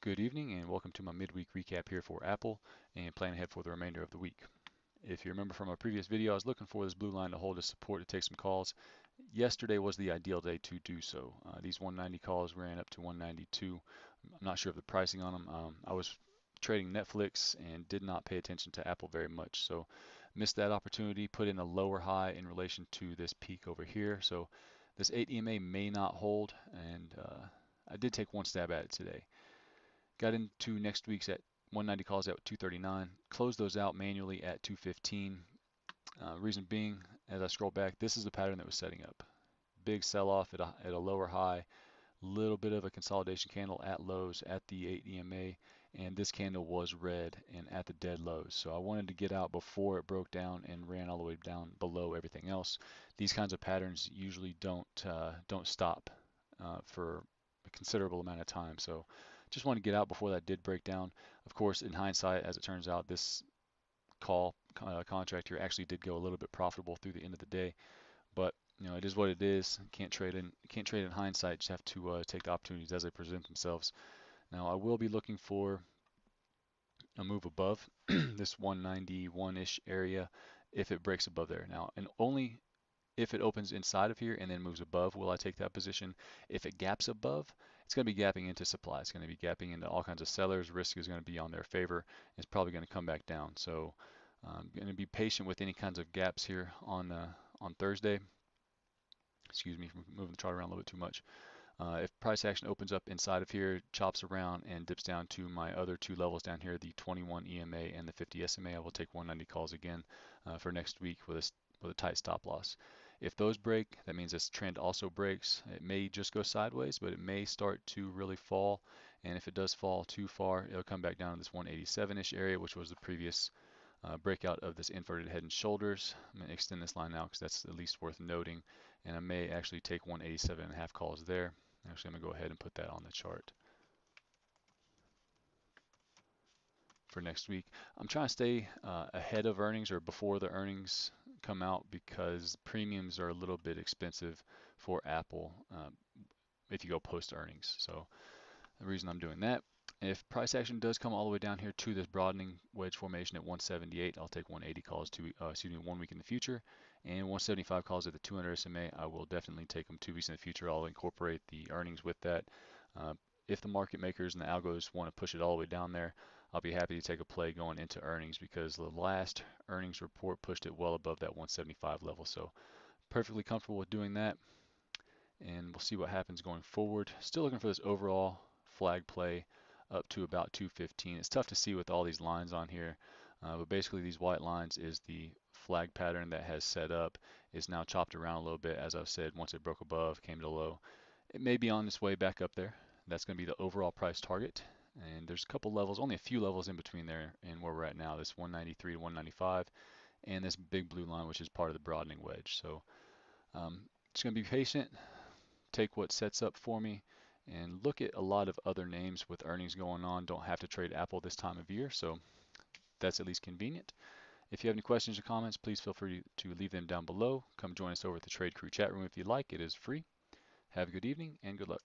Good evening and welcome to my midweek recap here for Apple and plan ahead for the remainder of the week. If you remember from a previous video, I was looking for this blue line to hold as support to take some calls. Yesterday was the ideal day to do so. These 190 calls ran up to 192. I'm not sure of the pricing on them. I was trading Netflix and did not pay attention to Apple very much, so missed that opportunity, put in a lower high in relation to this peak over here. So this 8 EMA may not hold, and I did take one stab at it today. Got into next week's at 190 calls at 239, closed those out manually at 215. Reason being, as I scroll back, this is the pattern that was setting up. Big sell-off at a lower high, little bit of a consolidation candle at lows at the 8 EMA, and this candle was red and at the dead lows. So I wanted to get out before it broke down and ran all the way down below everything else. These kinds of patterns usually don't stop for a considerable amount of time. So just want to get out before that did break down. Of course, in hindsight, as it turns out, this call contract here actually did go a little bit profitable through the end of the day. But it is what it is. Can't trade in hindsight. Just have to take the opportunities as they present themselves. Now I will be looking for a move above this 191-ish area if it breaks above there. Now, and only if it opens inside of here and then moves above, will I take that position? If it gaps above, it's going to be gapping into supply. It's going to be gapping into all kinds of sellers. Risk is going to be on their favor. It's probably going to come back down. So I'm going to be patient with any kinds of gaps here on Thursday. Excuse me for moving the chart around a little bit too much. If price action opens up inside of here, chops around and dips down to my other two levels down here, the 21 EMA and the 50 SMA, I will take 190 calls again for next week with a tight stop loss. If those break, that means this trend also breaks. It may just go sideways, but it may start to really fall. And if it does fall too far, it'll come back down to this 187-ish area, which was the previous breakout of this inverted head and shoulders. I'm going to extend this line now because that's at least worth noting. And I may actually take 187.5 calls there. Actually, I'm going to go ahead and put that on the chart for next week. I'm trying to stay ahead of earnings or before the earnings come out because premiums are a little bit expensive for Apple if you go post earnings. So the reason I'm doing that. If price action does come all the way down here to this broadening wedge formation at 178, I'll take 180 calls to 1 week in the future, and 175 calls at the 200 SMA. I will definitely take them 2 weeks in the future. I'll incorporate the earnings with that. If the market makers and the algos want to push it all the way down there, I'll be happy to take a play going into earnings because the last earnings report pushed it well above that 175 level. So perfectly comfortable with doing that, and we'll see what happens going forward. Still looking for this overall flag play up to about 215. It's tough to see with all these lines on here, but basically these white lines is the flag pattern that has set up. Is now chopped around a little bit, as I've said. Once it broke above, came to low. It may be on its way back up there. That's going to be the overall price target. And there's a couple levels, only a few levels in between there and where we're at now, this 193 to 195, and this big blue line, which is part of the broadening wedge. So just going to be patient, take what sets up for me, and look at a lot of other names with earnings going on. Don't have to trade Apple this time of year, so that's at least convenient. If you have any questions or comments, please feel free to leave them down below. Come join us over at the Trade Crew chat room if you'd like. It is free. Have a good evening and good luck.